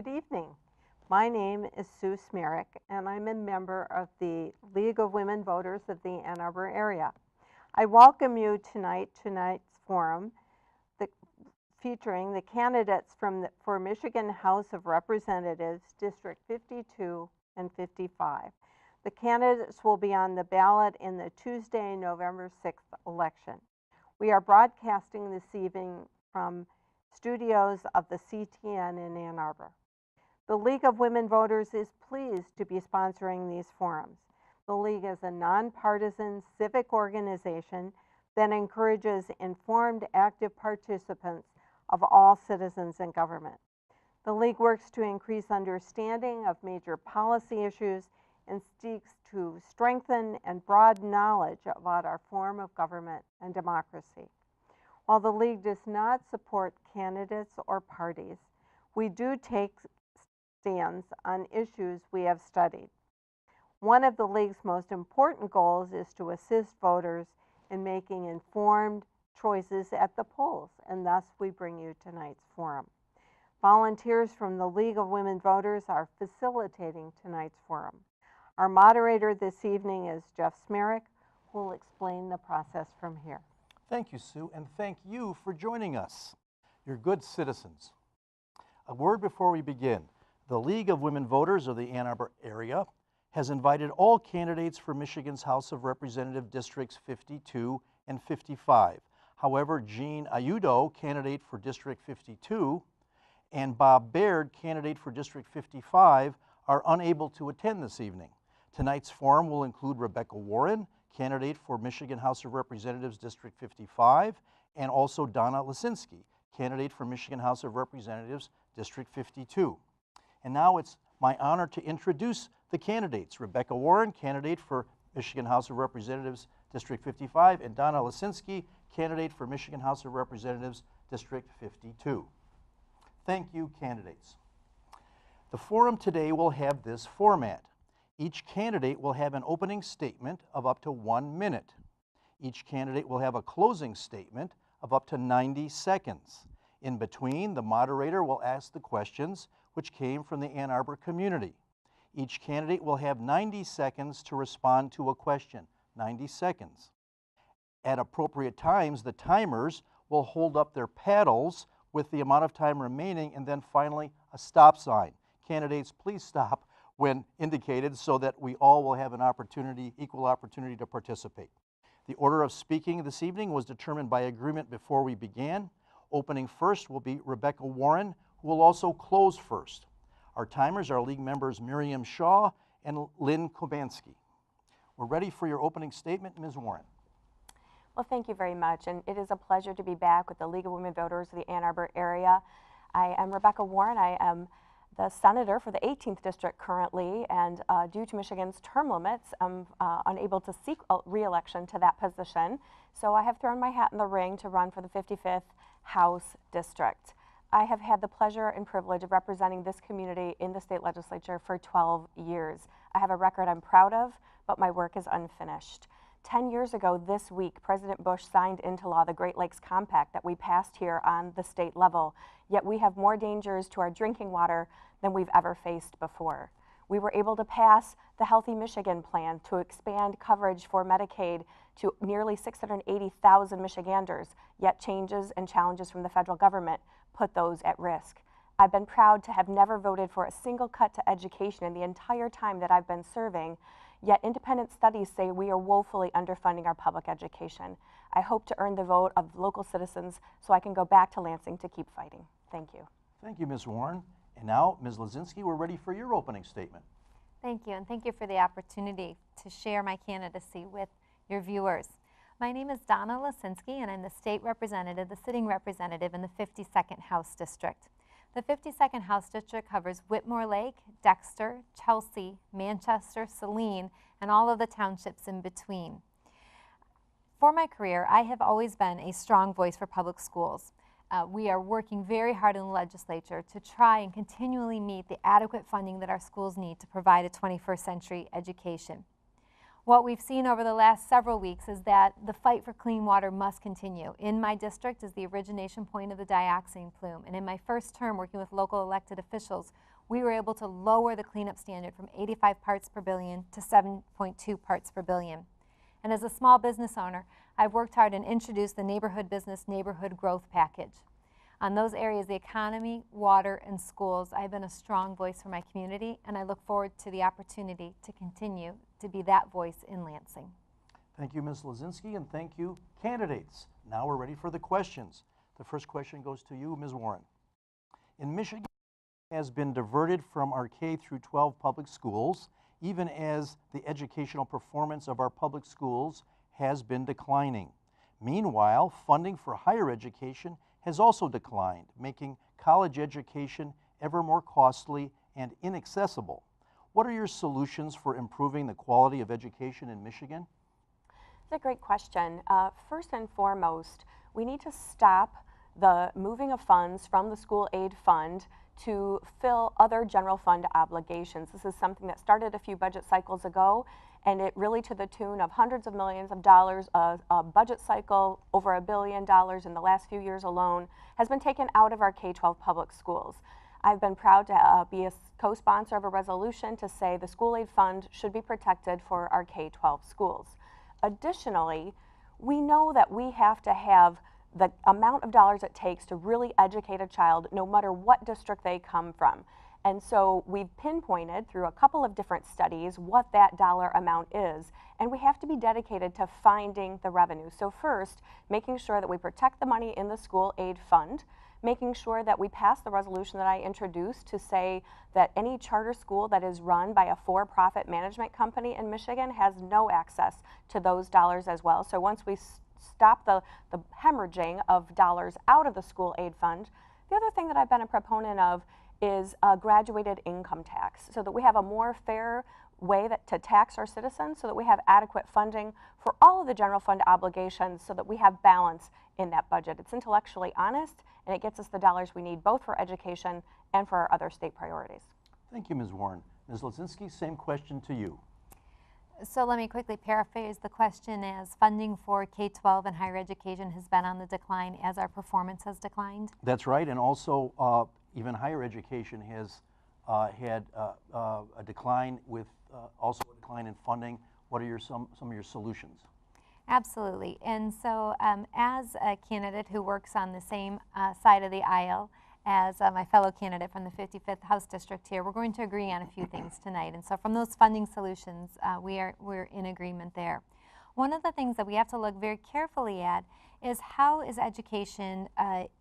Good evening. My name is Sue Smerick, and I'm a member of the League of Women Voters of the Ann Arbor area. I welcome you tonight's forum featuring the candidates for Michigan House of Representatives, District 52 and 55. The candidates will be on the ballot in the Tuesday, November 6th election. We are broadcasting this evening from studios of the CTN in Ann Arbor. The League of Women Voters is pleased to be sponsoring these forums. The League is a nonpartisan civic organization that encourages informed, active participants of all citizens in government. The League works to increase understanding of major policy issues and seeks to strengthen and broaden knowledge about our form of government and democracy. While the League does not support candidates or parties, we do take stands on issues we have studied. One of the League's most important goals is to assist voters in making informed choices at the polls, and thus we bring you tonight's forum. Volunteers from the League of Women Voters are facilitating tonight's forum. Our moderator this evening is Jeff Smerick, who will explain the process from here. Thank you, Sue, and thank you for joining us. You're good citizens. A word before we begin. The League of Women Voters of the Ann Arbor area has invited all candidates for Michigan's House of Representative Districts 52 and 55. However, Jean Ayudo, candidate for District 52, and Bob Baird, candidate for District 55, are unable to attend this evening. Tonight's forum will include Rebecca Warren, candidate for Michigan House of Representatives District 55, and also Donna Lisinski, candidate for Michigan House of Representatives District 52. And now it's my honor to introduce the candidates. Rebecca Warren, candidate for Michigan House of Representatives District 55, and Donna Lisinski, candidate for Michigan House of Representatives District 52. Thank you, candidates. The forum today will have this format. Each candidate will have an opening statement of up to 1 minute. Each candidate will have a closing statement of up to 90 seconds. In between, the moderator will ask the questions which came from the Ann Arbor community. Each candidate will have 90 seconds to respond to a question. 90 seconds. At appropriate times, the timers will hold up their paddles with the amount of time remaining, and then finally a stop sign. Candidates, please stop when indicated so that we all will have an opportunity, equal opportunity to participate. The order of speaking this evening was determined by agreement before we began. Opening first will be Rebecca Warren, who will also close first. Our timers are League members Miriam Shaw and Lynn Kobanski. We're ready for your opening statement, Ms. Warren. Well, thank you very much, and it is a pleasure to be back with the League of Women Voters of the Ann Arbor area. I am Rebecca Warren. I am the senator for the 18th district currently, and due to Michigan's term limits, I'm unable to seek re-election to that position. So I have thrown my hat in the ring to run for the 55th House District. I have had the pleasure and privilege of representing this community in the state legislature for 12 years. I have a record I'm proud of, but my work is unfinished. 10 years ago this week, President Bush signed into law the Great Lakes Compact that we passed here on the state level, yet we have more dangers to our drinking water than we've ever faced before. We were able to pass the Healthy Michigan Plan to expand coverage for Medicaid to nearly 680,000 Michiganders, yet changes and challenges from the federal government put those at risk. I've been proud to have never voted for a single cut to education in the entire time that I've been serving, yet independent studies say we are woefully underfunding our public education. I hope to earn the vote of local citizens so I can go back to Lansing to keep fighting. Thank you. Thank you, Ms. Warren. And now, Ms. Lisinski, we're ready for your opening statement. Thank you, and thank you for the opportunity to share my candidacy with your viewers. My name is Donna Lisinski, and I'm the state representative, the sitting representative in the 52nd House District. The 52nd House District covers Whitmore Lake, Dexter, Chelsea, Manchester, Saline, and all of the townships in between. For my career, I have always been a strong voice for public schools. We are working very hard in the legislature to try and continually meet the adequate funding that our schools need to provide a 21st century education. What we've seen over the last several weeks is that the fight for clean water must continue. In my district is the origination point of the dioxin plume, and in my first term working with local elected officials, we were able to lower the cleanup standard from 85 parts per billion to 7.2 parts per billion. And as a small business owner, I've worked hard and introduced the Neighborhood Business Neighborhood Growth Package. On those areas, the economy, water, and schools, I've been a strong voice for my community, and I look forward to the opportunity to continue to be that voice in Lansing. Thank you, Ms. Lazinski, and thank you, candidates. Now we're ready for the questions. The first question goes to you, Ms. Warren. In Michigan, has been diverted from our K through 12 public schools, even as the educational performance of our public schools has been declining. Meanwhile, funding for higher education has also declined, making college education ever more costly and inaccessible. What are your solutions for improving the quality of education in Michigan? It's a great question. First and foremost, we need to stop the moving of funds from the school aid fund to fill other general fund obligations. This is something that started a few budget cycles ago, and it really to the tune of hundreds of millions of dollars, a budget cycle over $1 billion in the last few years alone, has been taken out of our K-12 public schools. I've been proud to be a co-sponsor of a resolution to say the school aid fund should be protected for our K-12 schools. Additionally, we know that we have to have the amount of dollars it takes to really educate a child, no matter what district they come from. And so we've pinpointed through a couple of different studies what that dollar amount is, and we have to be dedicated to finding the revenue. So first, making sure that we protect the money in the school aid fund, making sure that we pass the resolution that I introduced to say that any charter school that is run by a for-profit management company in Michigan has no access to those dollars as well. So once we stop the hemorrhaging of dollars out of the school aid fund, the other thing that I've been a proponent of is a graduated income tax, so that we have a more fair way to tax our citizens, so that we have adequate funding for all of the general fund obligations, so that we have balance in that budget. It's intellectually honest, and it gets us the dollars we need both for education and for our other state priorities. Thank you, Ms. Warren. Ms. Lazinski, same question to you. So let me quickly paraphrase the question as funding for K-12 and higher education has been on the decline as our performance has declined? That's right, and also even higher education has had a decline with also a decline in funding. What are some of your solutions? Absolutely, and so as a candidate who works on the same side of the aisle as my fellow candidate from the 55th House District here, we're going to agree on a few things tonight. And so from those funding solutions, we're in agreement there. One of the things that we have to look very carefully at is how is education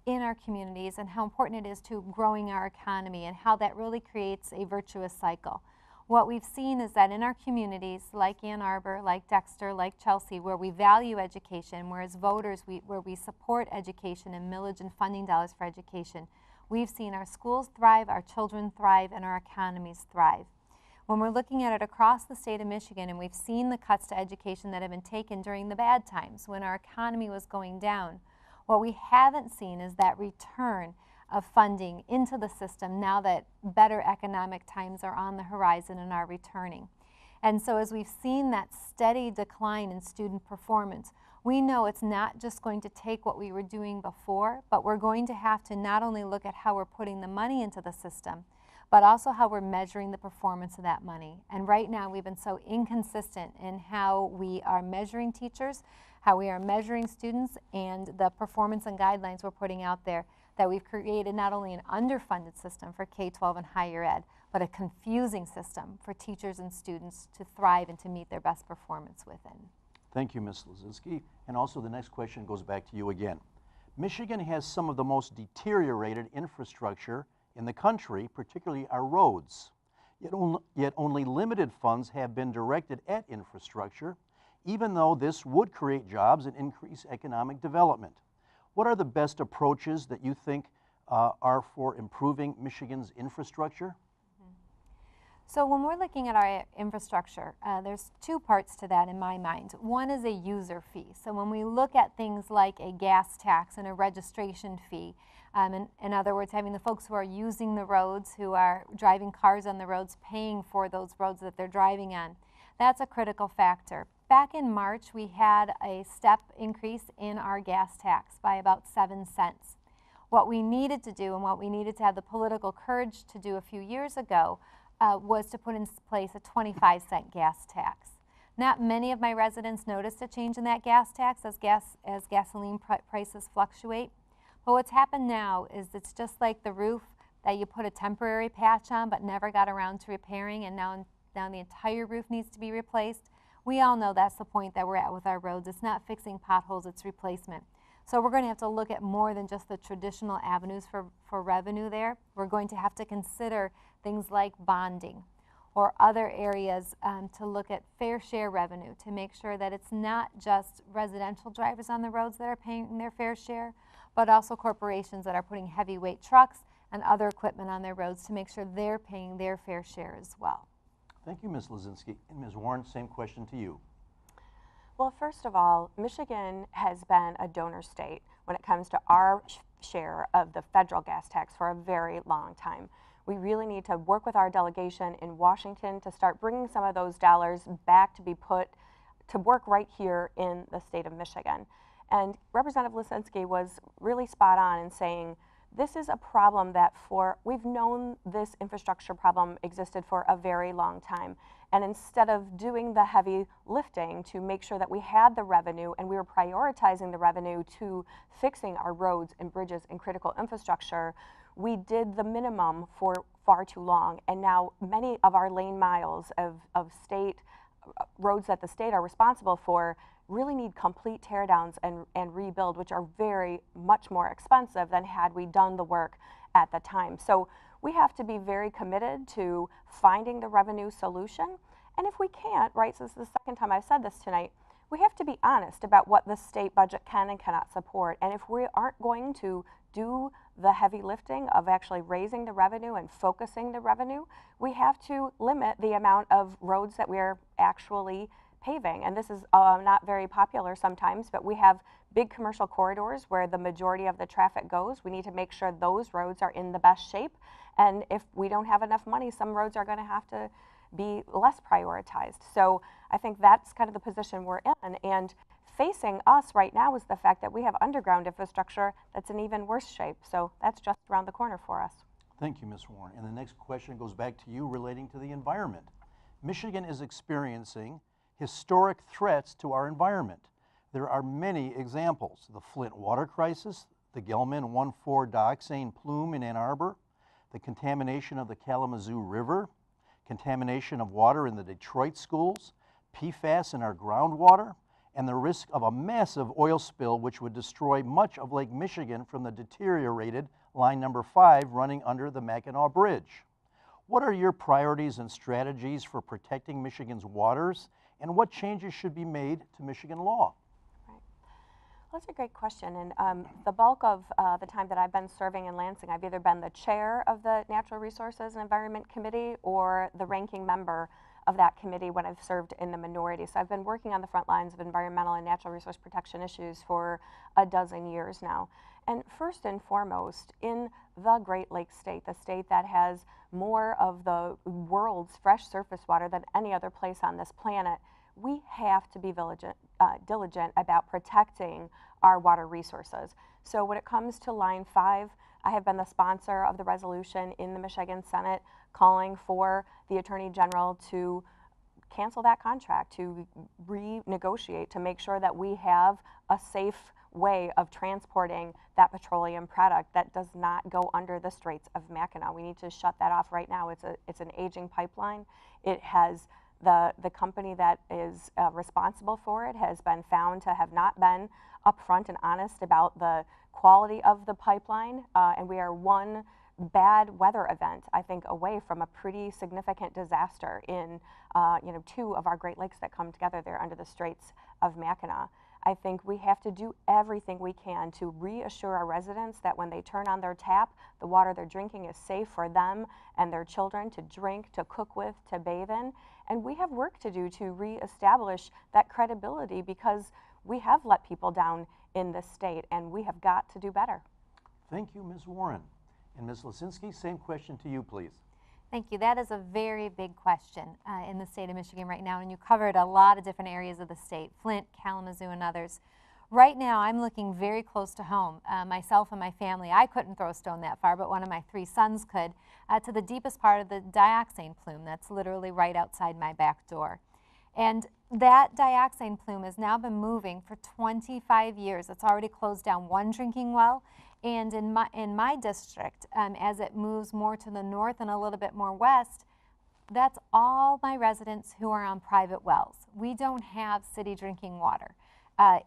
in our communities and how important it is to growing our economy and how that really creates a virtuous cycle. What we've seen is that in our communities like Ann Arbor, like Dexter, like Chelsea, where we value education, whereas voters, where we support education and millage and funding dollars for education, we've seen our schools thrive, our children thrive, and our economies thrive. When we're looking at it across the state of Michigan, and we've seen the cuts to education that have been taken during the bad times when our economy was going down, what we haven't seen is that return of funding into the system now that better economic times are on the horizon and are returning. And so as we've seen that steady decline in student performance, we know it's not just going to take what we were doing before, but we're going to have to not only look at how we're putting the money into the system, but also how we're measuring the performance of that money. And right now we've been so inconsistent in how we are measuring teachers, how we are measuring students, and the performance and guidelines we're putting out there, that we've created not only an underfunded system for K-12 and higher ed, but a confusing system for teachers and students to thrive and to meet their best performance within. Thank you, Ms. Lazinski. And also the next question goes back to you again. Michigan has some of the most deteriorated infrastructure in the country, particularly our roads. Yet only limited funds have been directed at infrastructure, even though this would create jobs and increase economic development. What are the best approaches that you think are for improving Michigan's infrastructure? So when we're looking at our infrastructure, there's two parts to that in my mind. One is a user fee. So when we look at things like a gas tax and a registration fee, in other words, having the folks who are using the roads, who are driving cars on the roads, paying for those roads that they're driving on, That's a critical factor. Back in March, we had a step increase in our gas tax by about 7 cents. What we needed to do and what we needed to have the political courage to do a few years ago was to put in place a 25-cent gas tax. Not many of my residents noticed a change in that gas tax as gasoline prices fluctuate. But what's happened now is it's just like the roof that you put a temporary patch on but never got around to repairing, and now the entire roof needs to be replaced. We all know that's the point that we're at with our roads. It's not fixing potholes, it's replacement. So we're going to have to look at more than just the traditional avenues for revenue there. We're going to have to consider things like bonding or other areas to look at fair share revenue to make sure that it's not just residential drivers on the roads that are paying their fair share, but also corporations that are putting heavyweight trucks and other equipment on their roads to make sure they're paying their fair share as well. Thank you, Ms. Lazinski. And Ms. Warren, same question to you. Well, first of all, Michigan has been a donor state when it comes to our share of the federal gas tax for a very long time. We really need to work with our delegation in Washington to start bringing some of those dollars back to be put to work right here in the state of Michigan. And Representative Lazinski was really spot on in saying this is a problem that we've known this infrastructure problem existed for a very long time. And instead of doing the heavy lifting to make sure that we had the revenue and we were prioritizing the revenue to fixing our roads and bridges and critical infrastructure, we did the minimum for far too long. And now many of our lane miles of state roads that the state are responsible for really need complete teardowns and rebuild, which are very much more expensive than had we done the work at the time. So we have to be very committed to finding the revenue solution. And if we can't, right, so this is the second time I've said this tonight, we have to be honest about what the state budget can and cannot support. And if we aren't going to do the heavy lifting of actually raising the revenue and focusing the revenue, we have to limit the amount of roads that we're actually paving. And this is not very popular sometimes, but we have big commercial corridors where the majority of the traffic goes. We need to make sure those roads are in the best shape. And if we don't have enough money, some roads are going to have to be less prioritized. So I think that's kind of the position we're in. And facing us right now is the fact that we have underground infrastructure that's in even worse shape. So that's just around the corner for us. Thank you, Ms. Warren. And the next question goes back to you relating to the environment. Michigan is experiencing historic threats to our environment. There are many examples: the Flint water crisis, the Gelman 1,4-dioxane plume in Ann Arbor, the contamination of the Kalamazoo River, contamination of water in the Detroit schools, PFAS in our groundwater, and the risk of a massive oil spill which would destroy much of Lake Michigan from the deteriorated line number 5 running under the Mackinac Bridge. What are your priorities and strategies for protecting Michigan's waters, and what changes should be made to Michigan law? Right. Well, that's a great question. And the bulk of the time that I've been serving in Lansing, I've either been the chair of the Natural Resources and Environment Committee or the ranking member of that committee when I've served in the minority. So I've been working on the front lines of environmental and natural resource protection issues for a dozen years now. And first and foremost, in the Great Lakes state, the state that has more of the world's fresh surface water than any other place on this planet, we have to be diligent about protecting our water resources. So when it comes to Line 5, I have been the sponsor of the resolution in the Michigan Senate calling for the Attorney General to cancel that contract, to renegotiate, to make sure that we have a safe way of transporting that petroleum product that does not go under the Straits of Mackinac. We need to shut that off right now. It's an aging pipeline. It has the company that is responsible for it has been found to have not been upfront and honest about the quality of the pipeline, and we are one bad weather event, I think, away from a pretty significant disaster in 2 of our Great Lakes that come together there under the Straits of Mackinac. I think we have to do everything we can to reassure our residents that when they turn on their tap, the water they're drinking is safe for them and their children to drink, to cook with, to bathe in. And we have work to do to reestablish that credibility because we have let people down in this state and we have got to do better. Thank you, Ms. Warren. And Ms. Lasinski, same question to you, please. Thank you. That is a very big question in the state of Michigan right now, and you covered a lot of different areas of the state, Flint, Kalamazoo, and others. Right now, I'm looking very close to home. Myself and my family, I couldn't throw a stone that far, but one of my 3 sons could, to the deepest part of the dioxane plume that's literally right outside my back door. And that dioxane plume has now been moving for 25 years. It's already closed down 1 drinking well. And in my district, as it moves more to the north and a little bit more west, that's all my residents who are on private wells. We don't have city drinking water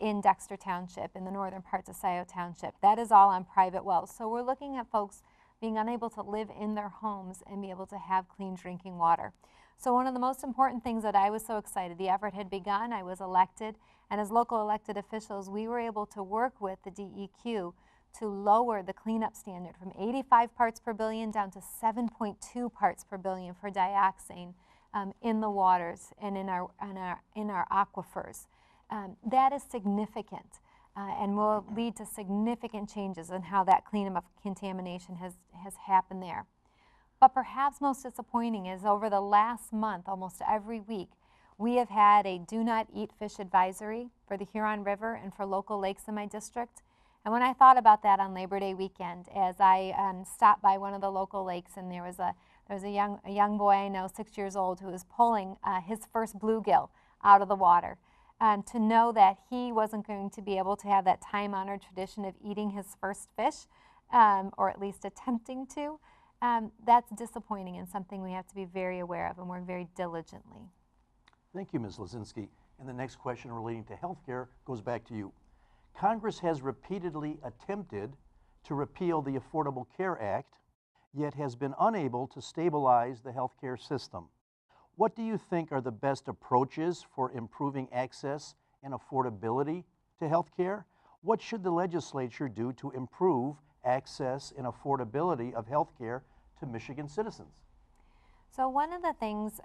in Dexter Township, in the northern parts of Scioto Township. That is all on private wells. So we're looking at folks being unable to live in their homes and be able to have clean drinking water. So one of the most important things that I was so excited, the effort had begun, I was elected, and as local elected officials, we were able to work with the DEQ to lower the cleanup standard from 85 parts per billion down to 7.2 parts per billion for dioxane in the waters and in our aquifers. That is significant and will lead to significant changes in how that cleanup of contamination has happened there. But perhaps most disappointing is over the last month, almost every week, we have had a do not eat fish advisory for the Huron River and for local lakes in my district. And when I thought about that on Labor Day weekend, as I stopped by one of the local lakes, and there was a young boy I know, 6 years old, who was pulling his first bluegill out of the water. To know that he wasn't going to be able to have that time-honored tradition of eating his first fish, or at least attempting to, that's disappointing and something we have to be very aware of and work very diligently. Thank you, Ms. Lasinski. And the next question relating to health care goes back to you. Congress has repeatedly attempted to repeal the Affordable Care Act, yet has been unable to stabilize the health care system. What do you think are the best approaches for improving access and affordability to health care? What should the legislature do to improve access and affordability of health care to Michigan citizens? So one of the things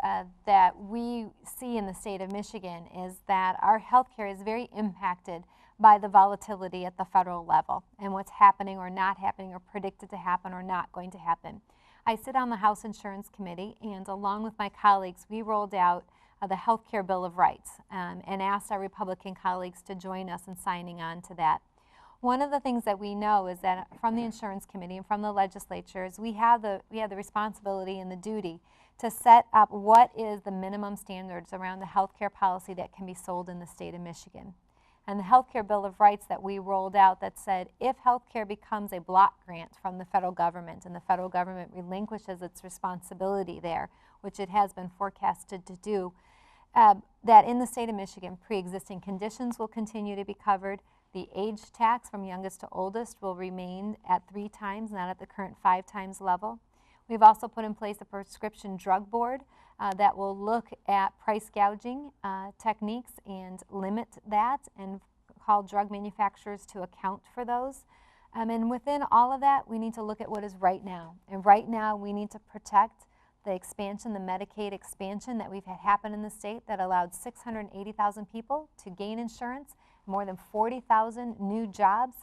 that we see in the state of Michigan is that our health care is very impacted by the volatility at the federal level and what's happening or not happening or predicted to happen or not going to happen. I sit on the House Insurance Committee, and along with my colleagues, we rolled out the Health Care Bill of Rights and asked our Republican colleagues to join us in signing on to that. One of the things that we know is that from the Insurance Committee and from the legislatures, we have the responsibility and the duty to set up what is the minimum standards around the health care policy that can be sold in the state of Michigan. And the Health Care Bill of Rights that we rolled out that said if health care becomes a block grant from the federal government and the federal government relinquishes its responsibility there, which it has been forecasted to do, that in the state of Michigan, pre-existing conditions will continue to be covered. The age tax from youngest to oldest will remain at 3 times, not at the current 5 times level. We've also put in place a prescription drug board that will look at price gouging techniques and limit that and call drug manufacturers to account for those. And within all of that, we need to look at what is right now. And right now, we need to protect the expansion, the Medicaid expansion that we've had happen in the state that allowed 680,000 people to gain insurance, more than 40,000 new jobs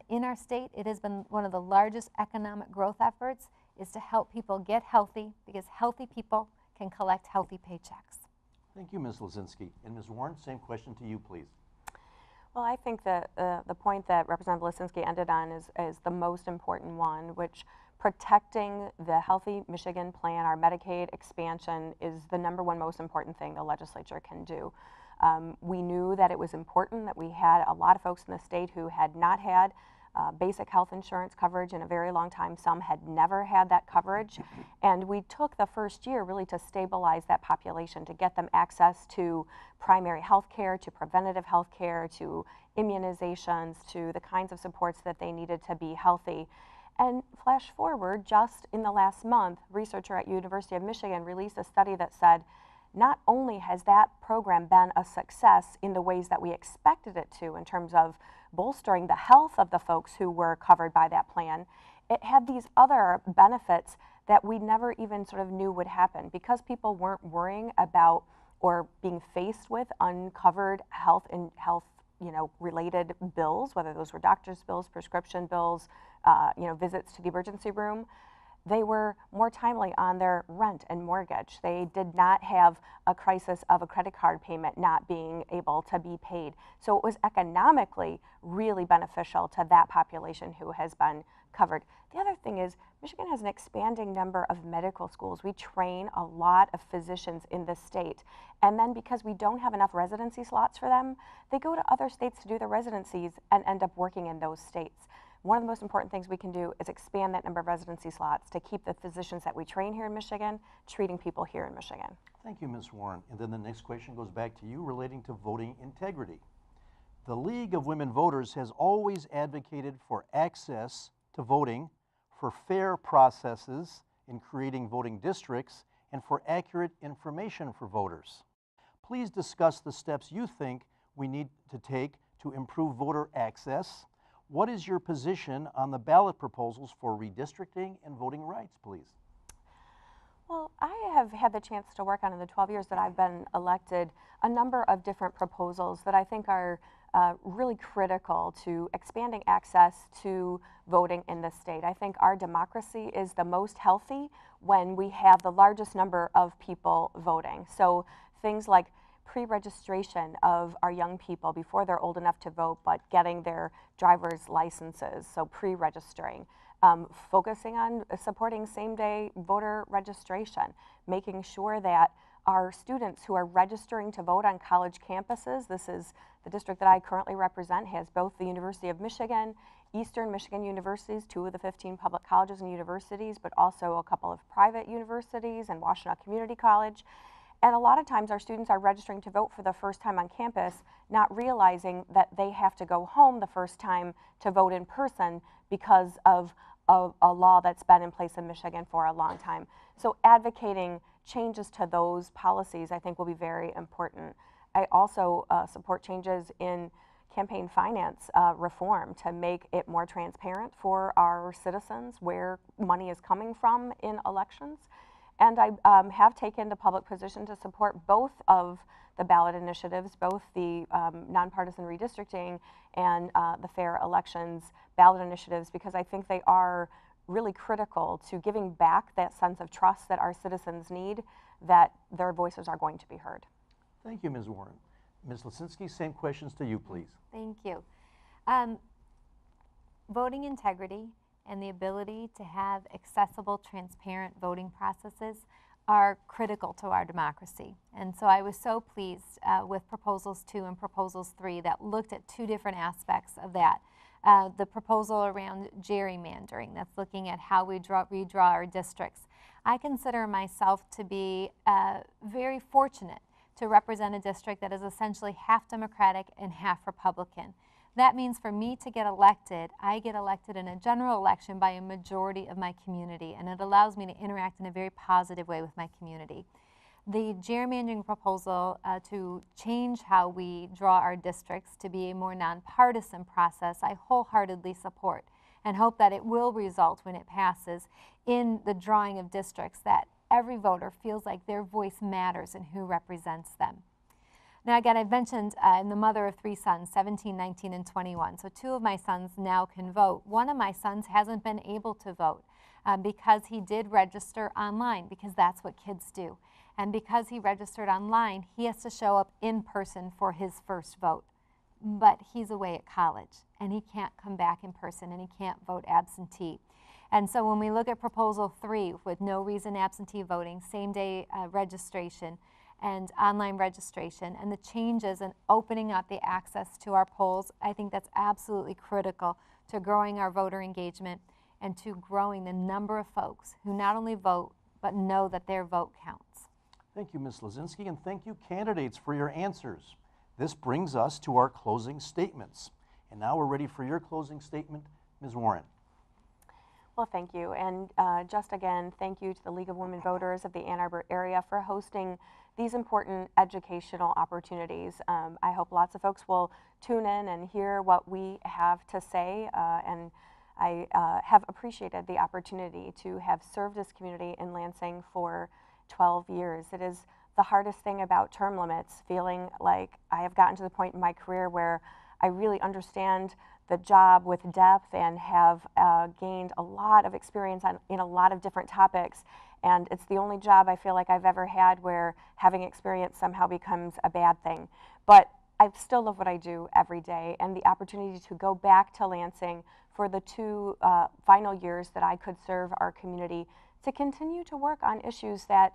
in our state. It has been one of the largest economic growth efforts is to help people get healthy because healthy people can collect healthy paychecks. Thank you, Ms. Lasinski. And Ms. Warren, same question to you, please. Well, I think that the point that Representative Lasinski ended on is the most important one, which protecting the Healthy Michigan Plan, our Medicaid expansion, is the #1 most important thing the legislature can do. We knew that it was important that we had a lot of folks in the state who had not had basic health insurance coverage in a very long time. Some had never had that coverage. And we took the first year really to stabilize that population, to get them access to primary health care, to preventative health care, to immunizations, to the kinds of supports that they needed to be healthy. And flash forward, just in the last month, a researcher at University of Michigan released a study that said not only has that program been a success in the ways that we expected it to in terms of bolstering the health of the folks who were covered by that plan, it had these other benefits that we never even sort of knew would happen because people weren't worrying about or being faced with uncovered health related bills, whether those were doctor's bills, prescription bills, visits to the emergency room. they were more timely on their rent and mortgage. They did not have a crisis of a credit card payment not being able to be paid. So it was economically really beneficial to that population who has been covered. The other thing is Michigan has an expanding number of medical schools. We train a lot of physicians in this state. And then because we don't have enough residency slots for them, they go to other states to do their residencies and end up working in those states. One of the most important things we can do is expand that number of residency slots to keep the physicians that we train here in Michigan treating people here in Michigan. Thank you, Ms. Warren. And then the next question goes back to you relating to voting integrity. The League of Women Voters has always advocated for access to voting, for fair processes in creating voting districts, and for accurate information for voters. Please discuss the steps you think we need to take to improve voter access. What is your position on the ballot proposals for redistricting and voting rights, please? Well, I have had the chance to work on in the 12 years that I've been elected a number of different proposals that I think are really critical to expanding access to voting in the state. I think our democracy is the most healthy when we have the largest number of people voting. So things like pre-registration of our young people before they're old enough to vote, but getting their driver's licenses, so pre-registering. Focusing on supporting same-day voter registration, making sure that our students who are registering to vote on college campuses, this is the district that I currently represent, has both the University of Michigan, Eastern Michigan universities, 2 of the 15 public colleges and universities, but also a couple of private universities and Washtenaw Community College. And a lot of times our students are registering to vote for the first time on campus, not realizing that they have to go home the first time to vote in person because of a law that's been in place in Michigan for a long time. So advocating changes to those policies I think will be very important. I also support changes in campaign finance reform to make it more transparent for our citizens where money is coming from in elections. And I have taken the public position to support both of the ballot initiatives, both the nonpartisan redistricting and the fair elections ballot initiatives, because I think they are really critical to giving back that sense of trust that our citizens need, that their voices are going to be heard. Thank you, Ms. Warren. Ms. Lisinski, same questions to you, please. Thank you. Voting integrity and the ability to have accessible, transparent voting processes are critical to our democracy. And so I was so pleased with Proposals 2 and Proposals 3 that looked at 2 different aspects of that. The proposal around gerrymandering, that's looking at how we redraw our districts. I consider myself to be very fortunate to represent a district that is essentially half Democratic and half Republican. That means for me to get elected, I get elected in a general election by a majority of my community, and it allows me to interact in a very positive way with my community. The gerrymandering proposal to change how we draw our districts to be a more nonpartisan process, I wholeheartedly support and hope that it will result, when it passes, in the drawing of districts that every voter feels like their voice matters and who represents them. Now again, I've mentioned I'm the mother of 3 sons, 17, 19, and 21. So 2 of my sons now can vote. One of my sons hasn't been able to vote because he did register online, because that's what kids do. And because he registered online, he has to show up in person for his first vote. But he's away at college, and he can't come back in person, and he can't vote absentee. And so when we look at Proposal 3 with no reason absentee voting, same-day registration, and online registration, and the changes in opening up the access to our polls, I think that's absolutely critical to growing our voter engagement and to growing the number of folks who not only vote, but know that their vote counts. Thank you, Ms. Lisinski, and thank you, candidates, for your answers. This brings us to our closing statements. And now we're ready for your closing statement, Ms. Warren. Well, thank you. And just again, thank you to the League of Women Voters of the Ann Arbor area for hosting these important educational opportunities. I hope lots of folks will tune in and hear what we have to say, and I have appreciated the opportunity to have served this community in Lansing for 12 years. It is the hardest thing about term limits, feeling like I have gotten to the point in my career where I really understand the job with depth and have gained a lot of experience in a lot of different topics. And it's the only job I feel like I've ever had where having experience somehow becomes a bad thing. But I still love what I do every day, and the opportunity to go back to Lansing for the 2 final years that I could serve our community to continue to work on issues that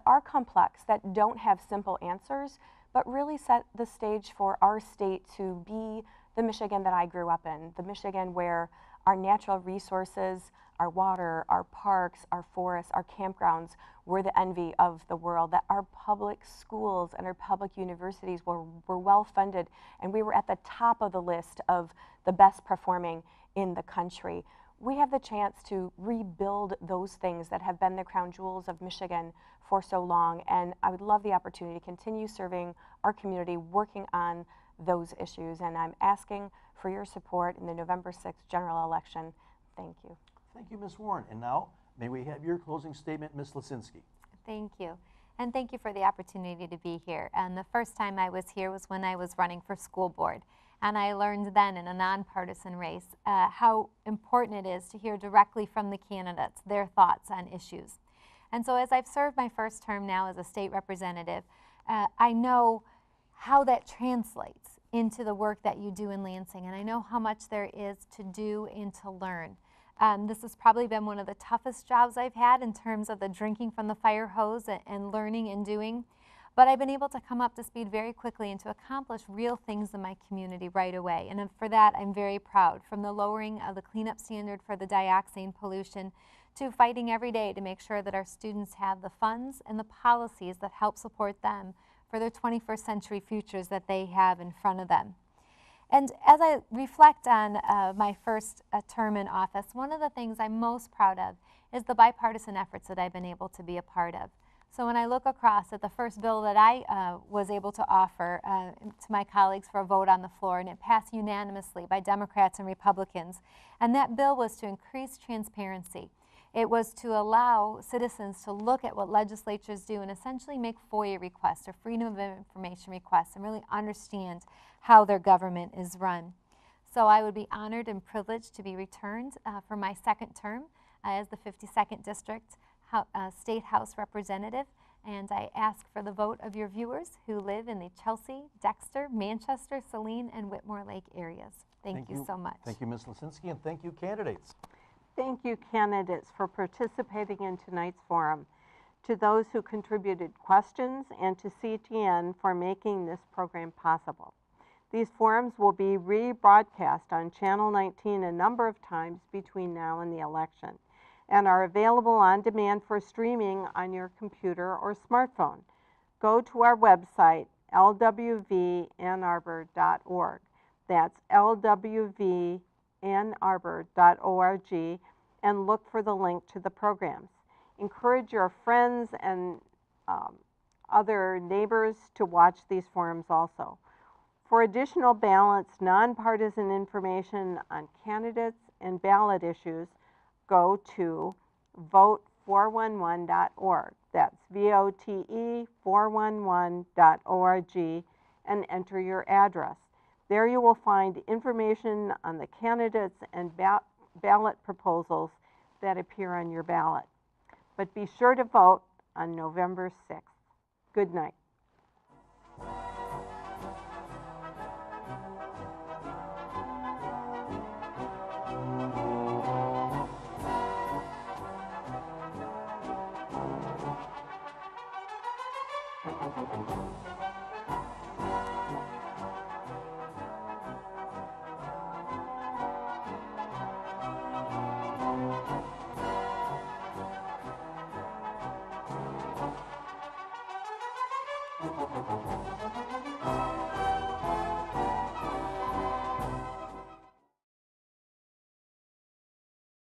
are complex, that don't have simple answers, but really set the stage for our state to be the Michigan that I grew up in, the Michigan where our natural resources, our water, our parks, our forests, our campgrounds were the envy of the world, that our public schools and our public universities were well funded, and we were at the top of the list of the best performing in the country. We have the chance to rebuild those things that have been the crown jewels of Michigan for so long, and I would love the opportunity to continue serving our community, working on those issues, and I'm asking for your support in the November 6th general election. Thank you. Thank you, Ms. Warren. And now, may we have your closing statement, Ms. Lisinski? Thank you. And thank you for the opportunity to be here. And the first time I was here was when I was running for school board. And I learned then in a nonpartisan race how important it is to hear directly from the candidates, their thoughts on issues. And so as I've served my first term now as a state representative, I know how that translates into the work that you do in Lansing. And I know how much there is to do and to learn. This has probably been one of the toughest jobs I've had in terms of the drinking from the fire hose and learning and doing. But I've been able to come up to speed very quickly and to accomplish real things in my community right away. And for that, I'm very proud. From the lowering of the cleanup standard for the dioxin pollution to fighting every day to make sure that our students have the funds and the policies that help support them for their 21st century futures that they have in front of them. And as I reflect on my first term in office, one of the things I'm most proud of is the bipartisan efforts that I've been able to be a part of. So when I look across at the first bill that I was able to offer to my colleagues for a vote on the floor, and it passed unanimously by Democrats and Republicans, and that bill was to increase transparency. It was to allow citizens to look at what legislatures do and essentially make FOIA requests or Freedom of Information requests and really understand how their government is run. So I would be honored and privileged to be returned for my second term as the 52nd District State House Representative, and I ask for the vote of your viewers who live in the Chelsea, Dexter, Manchester, Saline, and Whitmore Lake areas. Thank you so much. Thank you, Ms. Lisinski, and thank you, candidates. Thank you, candidates, for participating in tonight's forum. To those who contributed questions, and to CTN for making this program possible. These forums will be rebroadcast on Channel 19 a number of times between now and the election, and are available on demand for streaming on your computer or smartphone. Go to our website, lwvannarbor.org. That's lwvannarbor.org, and look for the link to the programs. Encourage your friends and other neighbors to watch these forums also. For additional balanced, nonpartisan information on candidates and ballot issues, go to vote411.org. That's VOTE411.org, and enter your address. There you will find information on the candidates and ballot proposals that appear on your ballot. But be sure to vote on November 6th. Good night.